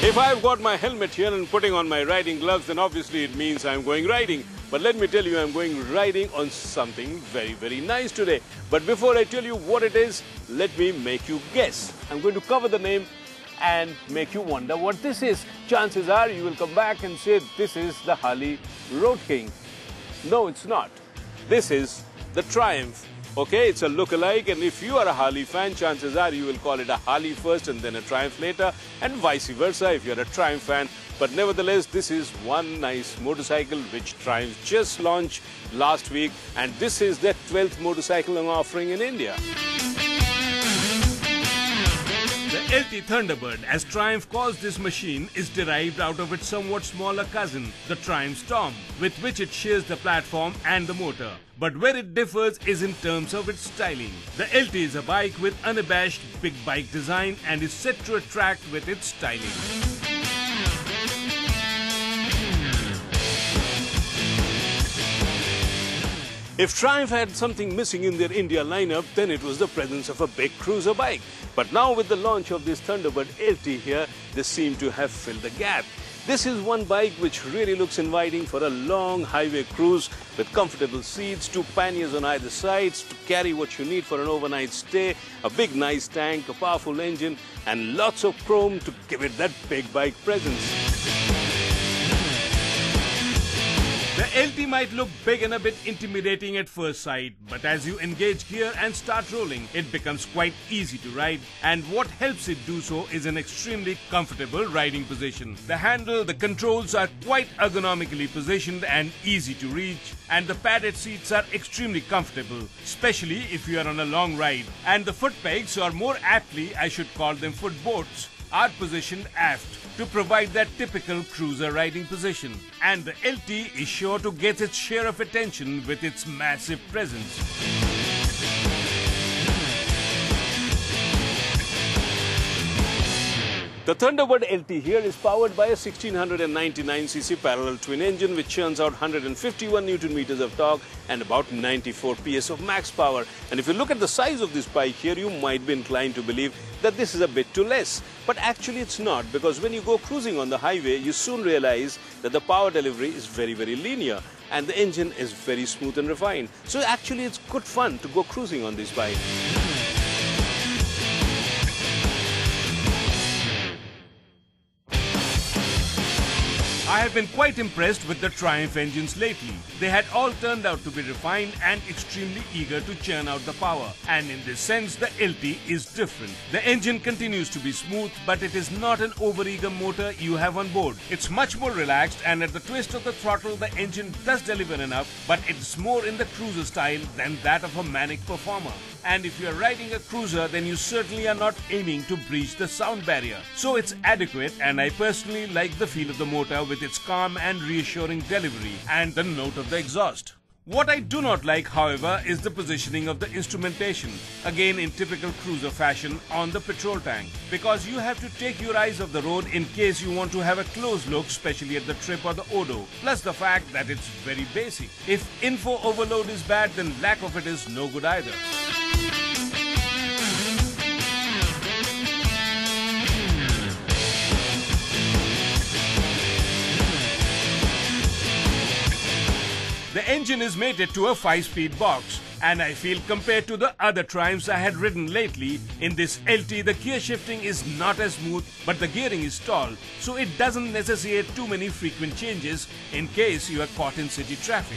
If I've got my helmet here and putting on my riding gloves, then obviously it means I'm going riding. But let me tell you, I'm going riding on something very, very nice today. But before I tell you what it is, let me make you guess. I'm going to cover the name and make you wonder what this is. Chances are you will come back and say this is the Harley Road King. No, it's not. This is the Triumph. Okay, it's a look-alike, and if you are a Harley fan, chances are you will call it a Harley first and then a Triumph later, and vice versa if you're a Triumph fan. But nevertheless, this is one nice motorcycle which Triumph just launched last week, and this is their 12th motorcycle on offering in India. The LT Thunderbird, as Triumph calls this machine, is derived out of its somewhat smaller cousin, the Triumph Storm, with which it shares the platform and the motor. But where it differs is in terms of its styling. The LT is a bike with unabashed big bike design and is set to attract with its styling. If Triumph had something missing in their India lineup, then it was the presence of a big cruiser bike. But now with the launch of this Thunderbird LT here, they seem to have filled the gap. This is one bike which really looks inviting for a long highway cruise with comfortable seats, 2 panniers on either sides to carry what you need for an overnight stay, a big nice tank, a powerful engine and lots of chrome to give it that big bike presence. The LT might look big and a bit intimidating at first sight, but as you engage gear and start rolling, it becomes quite easy to ride, and what helps it do so is an extremely comfortable riding position. The handle, the controls are quite ergonomically positioned and easy to reach, and the padded seats are extremely comfortable, especially if you are on a long ride. And the foot pegs, or more aptly I should call them footboards, are positioned aft to provide that typical cruiser riding position. And the LT is sure to get its share of attention with its massive presence. The Thunderbird LT here is powered by a 1699cc parallel twin engine which churns out 151 Newton meters of torque and about 94 PS of max power. And if you look at the size of this bike here, you might be inclined to believe that this is a bit too less. But actually it's not, because when you go cruising on the highway, you soon realize that the power delivery is very, very linear and the engine is very smooth and refined. So actually it's good fun to go cruising on this bike. I have been quite impressed with the Triumph engines lately. They had all turned out to be refined and extremely eager to churn out the power. And in this sense, the LT is different. The engine continues to be smooth, but it is not an overeager motor you have on board. It's much more relaxed, and at the twist of the throttle, the engine does deliver enough, but it's more in the cruiser style than that of a manic performer. And if you are riding a cruiser, then you certainly are not aiming to breach the sound barrier. So it's adequate, and I personally like the feel of the motor with its calm and reassuring delivery and the note of the exhaust. What I do not like, however, is the positioning of the instrumentation, again in typical cruiser fashion, on the petrol tank, because you have to take your eyes off the road in case you want to have a close look, especially at the trip or the odo, plus the fact that it's very basic. If info overload is bad, then lack of it is no good either. The engine is mated to a 5-speed box, and I feel compared to the other Triumphs I had ridden lately, in this LT the gear shifting is not as smooth, but the gearing is tall, so it doesn't necessitate too many frequent changes in case you are caught in city traffic.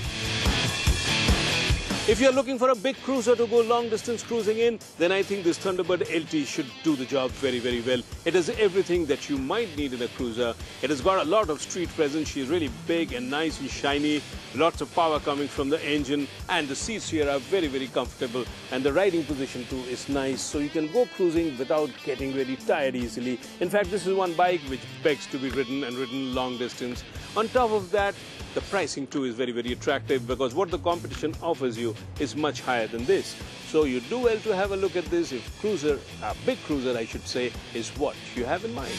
If you're looking for a big cruiser to go long distance cruising in, then I think this Thunderbird LT should do the job very, very well. It has everything that you might need in a cruiser. It has got a lot of street presence. She's really big and nice and shiny. Lots of power coming from the engine, and the seats here are very, very comfortable. And the riding position too is nice, so you can go cruising without getting really tired easily. In fact, this is one bike which begs to be ridden and ridden long distance. On top of that, the pricing too is very, very attractive, because what the competition offers you is much higher than this. So you do well to have a look at this if cruiser, a big cruiser I should say, is what you have in mind.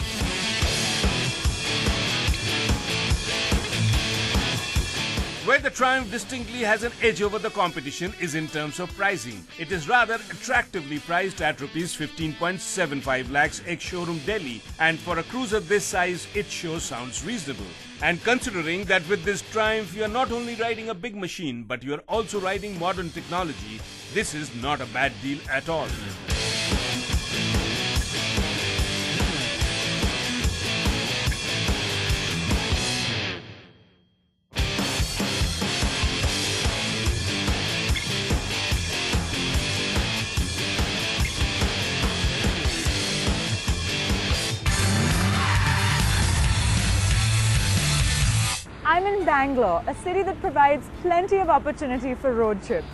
Where the Triumph distinctly has an edge over the competition is in terms of pricing. It is rather attractively priced at Rs 15.75 lakhs ex-showroom Delhi, and for a cruiser this size, it sure sounds reasonable. And considering that with this Triumph you are not only riding a big machine, but you are also riding modern technology, this is not a bad deal at all. I'm in Bangalore, a city that provides plenty of opportunity for road trips.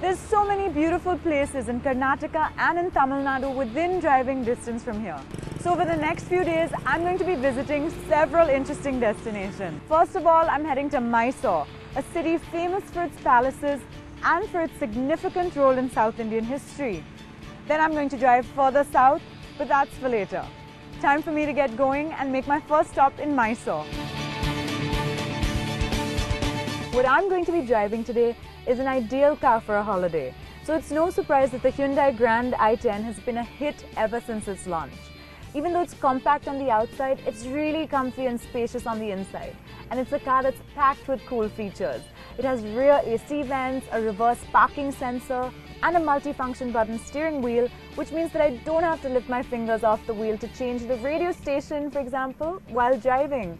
There's so many beautiful places in Karnataka and in Tamil Nadu within driving distance from here. So over the next few days, I'm going to be visiting several interesting destinations. First of all, I'm heading to Mysore, a city famous for its palaces and for its significant role in South Indian history. Then I'm going to drive further south, but that's for later. Time for me to get going and make my first stop in Mysore. What I'm going to be driving today is an ideal car for a holiday. So it's no surprise that the Hyundai Grand i10 has been a hit ever since its launch. Even though it's compact on the outside, it's really comfy and spacious on the inside. And it's a car that's packed with cool features. It has rear AC vents, a reverse parking sensor, and a multi-function button steering wheel, which means that I don't have to lift my fingers off the wheel to change the radio station, for example, while driving.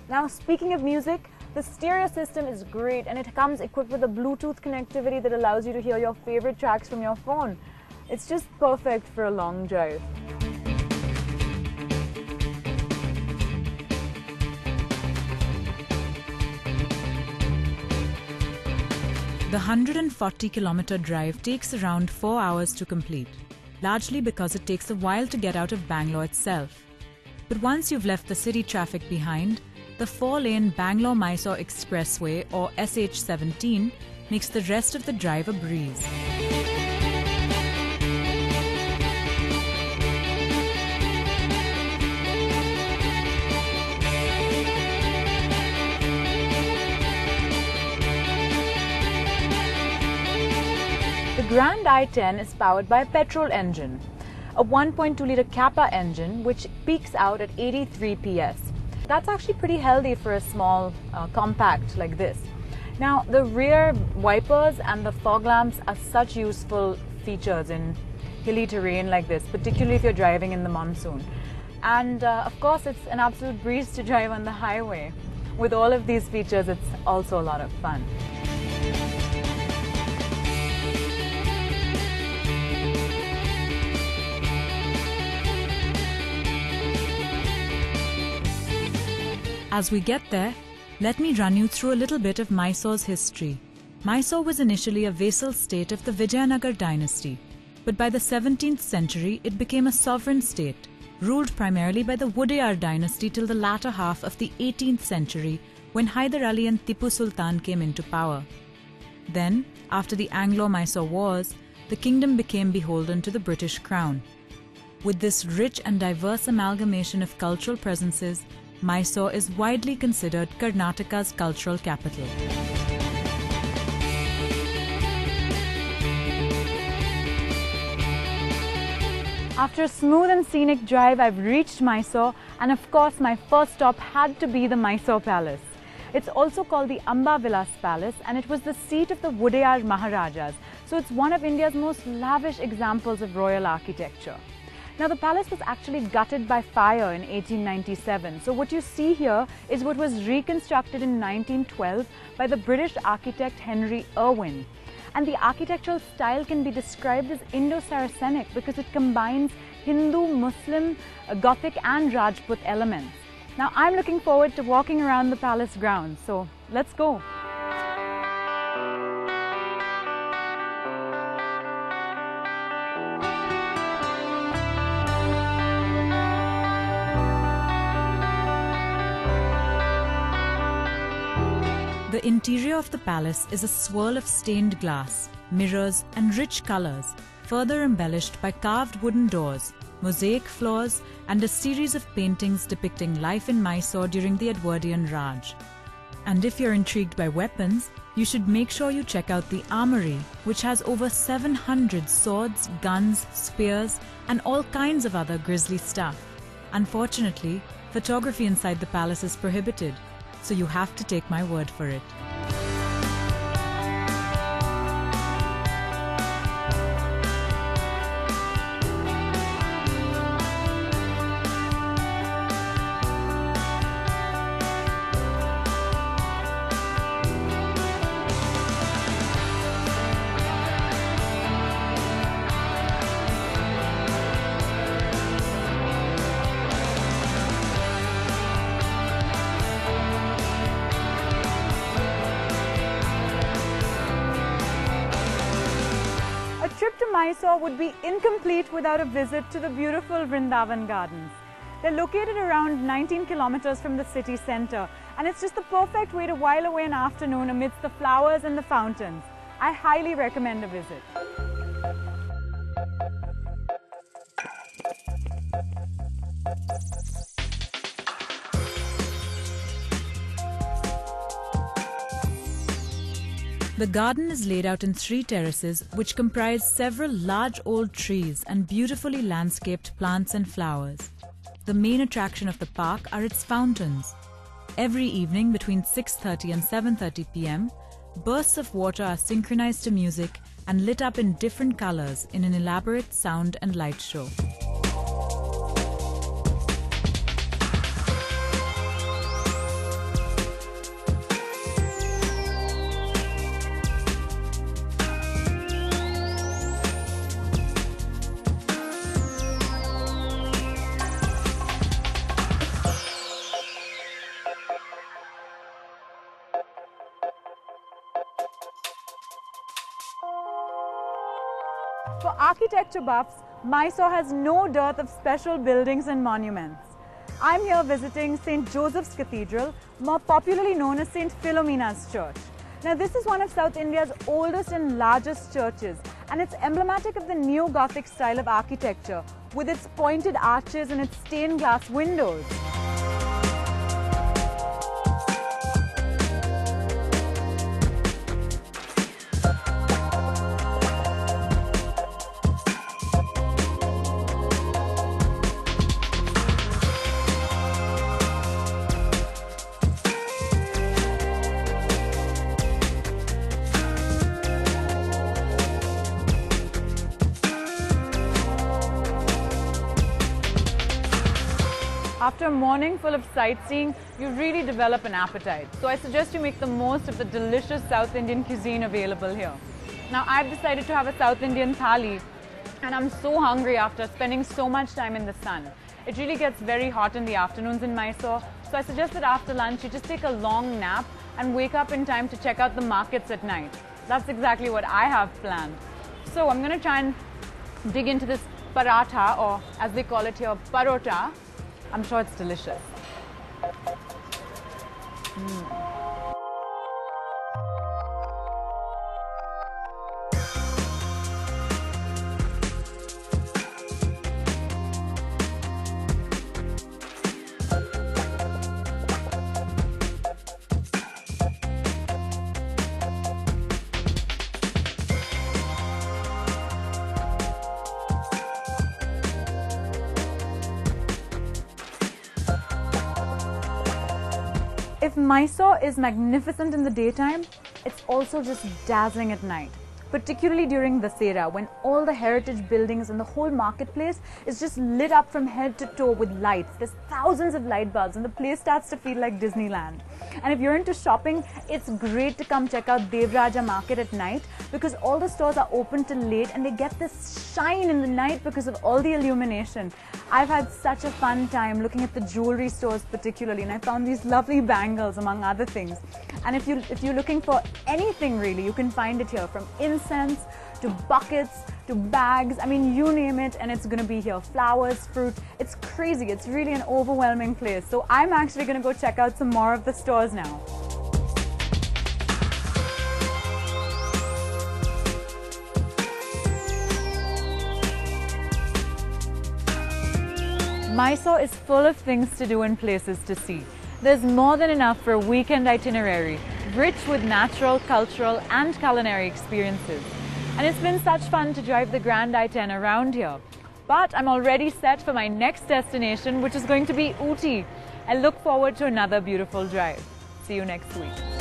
Now, speaking of music, the stereo system is great and it comes equipped with a Bluetooth connectivity that allows you to hear your favorite tracks from your phone. It's just perfect for a long drive. The 140-kilometer drive takes around 4 hours to complete, largely because it takes a while to get out of Bangalore itself. But once you've left the city traffic behind, the 4-lane Bangalore-Mysore Expressway, or SH17, makes the rest of the drive a breeze. The Grand i10 is powered by a petrol engine, a 1.2-litre Kappa engine which peaks out at 83 PS. That's actually pretty healthy for a small compact like this. Now, the rear wipers and the fog lamps are such useful features in hilly terrain like this, particularly if you're driving in the monsoon. And of course, it's an absolute breeze to drive on the highway. With all of these features, it's also a lot of fun. As we get there, let me run you through a little bit of Mysore's history. Mysore was initially a vassal state of the Vijayanagar dynasty, but by the 17th century it became a sovereign state, ruled primarily by the Wodeyar dynasty till the latter half of the 18th century when Hyder Ali and Tipu Sultan came into power. Then, after the Anglo-Mysore Wars, the kingdom became beholden to the British Crown. With this rich and diverse amalgamation of cultural presences, Mysore is widely considered Karnataka's cultural capital. After a smooth and scenic drive, I've reached Mysore, and of course my first stop had to be the Mysore Palace. It's also called the Amba Vilas Palace, and it was the seat of the Wodeyar Maharajas, so it's one of India's most lavish examples of royal architecture. Now, the palace was actually gutted by fire in 1897. So what you see here is what was reconstructed in 1912 by the British architect Henry Irwin. And the architectural style can be described as Indo-Saracenic because it combines Hindu, Muslim, Gothic and Rajput elements. Now, I'm looking forward to walking around the palace grounds. So let's go. The interior of the palace is a swirl of stained glass, mirrors and rich colors, further embellished by carved wooden doors, mosaic floors and a series of paintings depicting life in Mysore during the Edwardian Raj. And if you're intrigued by weapons, you should make sure you check out the Armory, which has over 700 swords, guns, spears, and all kinds of other grisly stuff. Unfortunately, photography inside the palace is prohibited, so you have to take my word for it. A trip to Mysore would be incomplete without a visit to the beautiful Vrindavan Gardens. They're located around 19 kilometers from the city centre, and it's just the perfect way to while away an afternoon amidst the flowers and the fountains. I highly recommend a visit. The garden is laid out in 3 terraces which comprise several large old trees and beautifully landscaped plants and flowers. The main attraction of the park are its fountains. Every evening between 6:30 and 7:30 p.m, bursts of water are synchronized to music and lit up in different colors in an elaborate sound and light show. For architecture buffs, Mysore has no dearth of special buildings and monuments. I'm here visiting St. Joseph's Cathedral, more popularly known as St. Philomena's Church. Now, this is one of South India's oldest and largest churches, and it's emblematic of the neo-Gothic style of architecture, with its pointed arches and its stained glass windows. After a morning full of sightseeing, you really develop an appetite. So I suggest you make the most of the delicious South Indian cuisine available here. Now, I've decided to have a South Indian thali, and I'm so hungry after spending so much time in the sun. It really gets very hot in the afternoons in Mysore, so I suggest that after lunch you just take a long nap and wake up in time to check out the markets at night. That's exactly what I have planned. So I'm going to try and dig into this paratha, or as they call it here, parota. I'm sure it's delicious. If Mysore is magnificent in the daytime, it's also just dazzling at night. Particularly during Dasera, when all the heritage buildings and the whole marketplace is just lit up from head to toe with lights. There's thousands of light bulbs and the place starts to feel like Disneyland. And if you're into shopping, it's great to come check out Devraja Market at night, because all the stores are open till late and they get this shine in the night because of all the illumination. I've had such a fun time looking at the jewelry stores particularly, and I found these lovely bangles among other things. And if you're looking for anything really, you can find it here, from incense to buckets to bags. I mean, you name it and it's going to be here. Flowers, fruit. It's crazy. It's really an overwhelming place. So I'm actually going to go check out some more of the stores now. Mysore is full of things to do and places to see. There's more than enough for a weekend itinerary, rich with natural, cultural and culinary experiences. And it's been such fun to drive the Grand i10 around here. But I'm already set for my next destination, which is going to be Ooty. I look forward to another beautiful drive. See you next week.